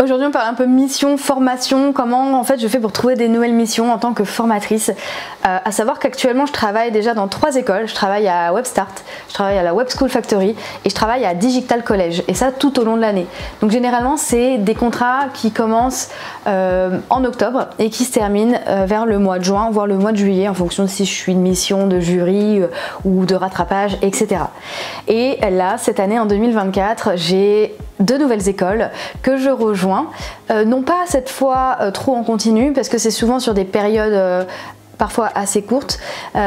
Aujourd'hui on parle un peu mission, formation, comment en fait je fais pour trouver des nouvelles missions en tant que formatrice. À savoir qu'actuellement je travaille déjà dans 3 écoles, je travaille à WebStart, je travaille à la Web School Factory et je travaille à Digital College, et ça tout au long de l'année. Donc généralement c'est des contrats qui commencent en octobre et qui se terminent vers le mois de juin, voire le mois de juillet, en fonction de si je suis une mission de jury ou de rattrapage, etc. Et là cette année en 2024 j'ai 2 nouvelles écoles que je rejoins, non pas cette fois trop en continu parce que c'est souvent sur des périodes parfois assez courtes,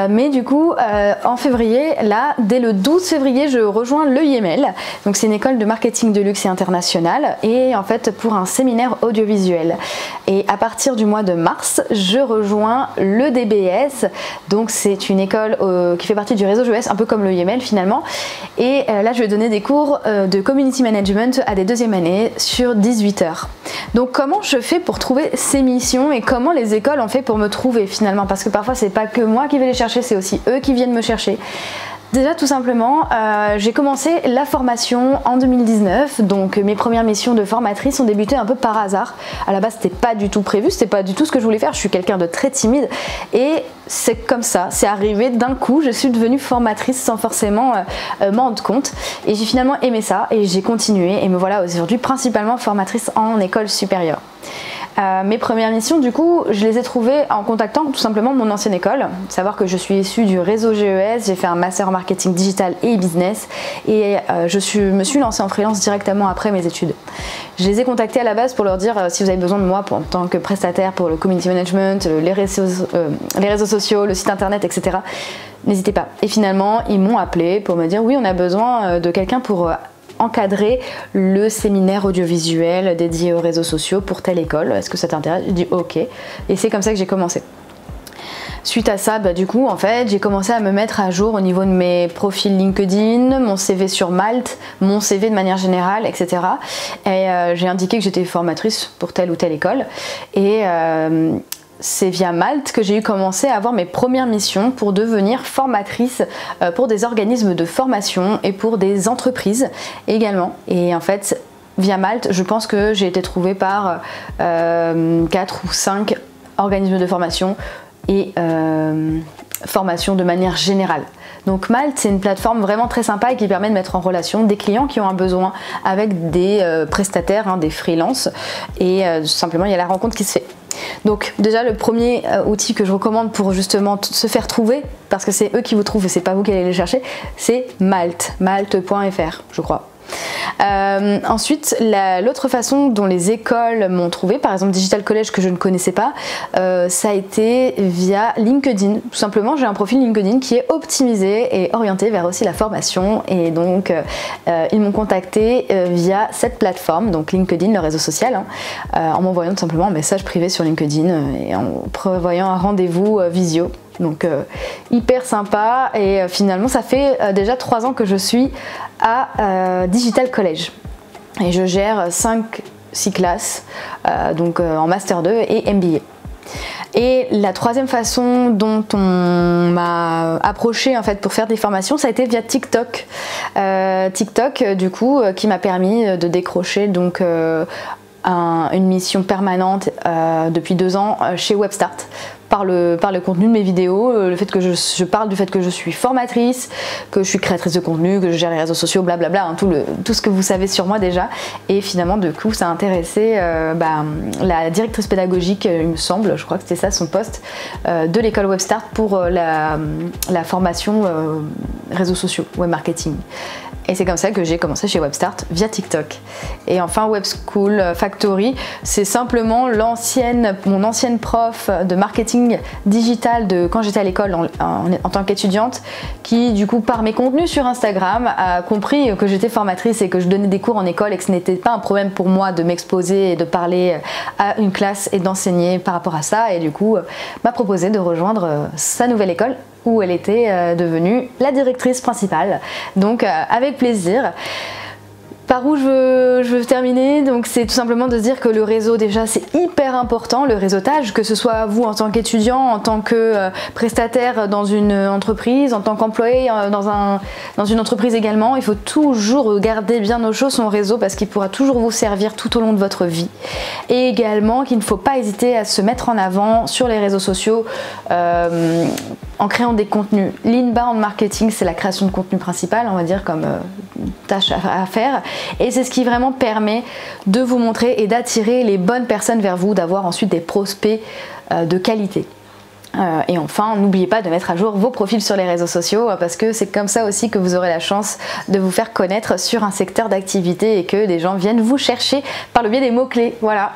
mais du coup en février, là dès le 12 février je rejoins l'EIML, donc c'est une école de marketing de luxe et international, et en fait pour un séminaire audiovisuel. Et à partir du mois de mars je rejoins le DBS, donc c'est une école qui fait partie du réseau GES, un peu comme l'EIML finalement, et là je vais donner des cours de community management à des 2e années sur 18 heures. Donc comment je fais pour trouver ces missions et comment les écoles ont fait pour me trouver finalement, parce que parfois c'est pas que moi qui vais les chercher, c'est aussi eux qui viennent me chercher. Déjà tout simplement, j'ai commencé la formation en 2019, donc mes premières missions de formatrice ont débuté un peu par hasard. À la base c'était pas du tout prévu, c'était pas du tout ce que je voulais faire, je suis quelqu'un de très timide et c'est comme ça, c'est arrivé d'un coup, je suis devenue formatrice sans forcément m'en rendre compte, et j'ai finalement aimé ça et j'ai continué et me voilà aujourd'hui principalement formatrice en école supérieure. Mes premières missions du coup je les ai trouvées en contactant tout simplement mon ancienne école, savoir que je suis issue du réseau GES, j'ai fait un master en marketing digital et business et me suis lancée en freelance directement après mes études. Je les ai contactés à la base pour leur dire si vous avez besoin de moi en tant que prestataire pour le community management, les réseaux sociaux, le site internet, etc. N'hésitez pas. Et finalement ils m'ont appelé pour me dire oui on a besoin de quelqu'un pour encadrer le séminaire audiovisuel dédié aux réseaux sociaux pour telle école, est-ce que ça t'intéresse? Je dis ok, et c'est comme ça que j'ai commencé. Suite à ça, du coup en fait j'ai commencé à me mettre à jour au niveau de mes profils LinkedIn, mon CV sur Malte, mon CV de manière générale, etc. Et j'ai indiqué que j'étais formatrice pour telle ou telle école, et c'est via Malte que j'ai eu commencé à avoir mes premières missions pour devenir formatrice pour des organismes de formation et pour des entreprises également. Et en fait, via Malte, je pense que j'ai été trouvée par 4 ou 5 organismes de formation et formation de manière générale. Donc Malte, c'est une plateforme vraiment très sympa et qui permet de mettre en relation des clients qui ont un besoin avec des prestataires, des freelances, et simplement il y a la rencontre qui se fait. Donc déjà le premier outil que je recommande pour justement se faire trouver, parce que c'est eux qui vous trouvent et c'est pas vous qui allez les chercher, c'est Malte, malte.fr je crois. Ensuite, l'autre façon dont les écoles m'ont trouvé, par exemple Digital College que je ne connaissais pas, ça a été via LinkedIn. Tout simplement, j'ai un profil LinkedIn qui est optimisé et orienté vers aussi la formation, et donc ils m'ont contacté via cette plateforme, donc LinkedIn, le réseau social, en m'envoyant tout simplement un message privé sur LinkedIn et en prévoyant un rendez-vous visio. Donc hyper sympa, et finalement ça fait déjà 3 ans que je suis à Digital College et je gère 5-6 classes donc en Master 2 et MBA. Et la troisième façon dont on m'a approché en fait pour faire des formations, ça a été via TikTok. TikTok du coup qui m'a permis de décrocher donc une mission permanente depuis 2 ans chez WebStart. Par le contenu de mes vidéos, le fait que je parle du fait que je suis formatrice, que je suis créatrice de contenu, que je gère les réseaux sociaux, blablabla, tout ce que vous savez sur moi déjà. Et finalement, du coup, ça a intéressé la directrice pédagogique, il me semble, je crois que c'était ça son poste, de l'école WebStart pour la formation réseaux sociaux, web marketing. Et c'est comme ça que j'ai commencé chez WebStart via TikTok. Et enfin Web School Factory, c'est simplement mon ancienne prof de marketing digital de quand j'étais à l'école en tant qu'étudiante, qui du coup par mes contenus sur Instagram a compris que j'étais formatrice et que je donnais des cours en école et que ce n'était pas un problème pour moi de m'exposer et de parler à une classe et d'enseigner par rapport à ça, et du coup m'a proposé de rejoindre sa nouvelle école où elle était devenue la directrice principale, donc avec plaisir. Par où je veux terminer, donc c'est tout simplement de se dire que le réseau déjà c'est hyper important, le réseautage, que ce soit vous en tant qu'étudiant, en tant que prestataire dans une entreprise, en tant qu'employé dans une entreprise également, il faut toujours garder bien au chaud son réseau parce qu'il pourra toujours vous servir tout au long de votre vie. Et également qu'il ne faut pas hésiter à se mettre en avant sur les réseaux sociaux en créant des contenus. L'inbound marketing, c'est la création de contenu principal, on va dire, comme tâche à faire. Et c'est ce qui vraiment permet de vous montrer et d'attirer les bonnes personnes vers vous, d'avoir ensuite des prospects de qualité. Et enfin, n'oubliez pas de mettre à jour vos profils sur les réseaux sociaux parce que c'est comme ça aussi que vous aurez la chance de vous faire connaître sur un secteur d'activité et que des gens viennent vous chercher par le biais des mots-clés. Voilà.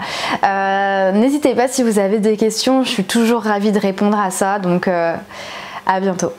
N'hésitez pas si vous avez des questions, je suis toujours ravie de répondre à ça, donc à bientôt.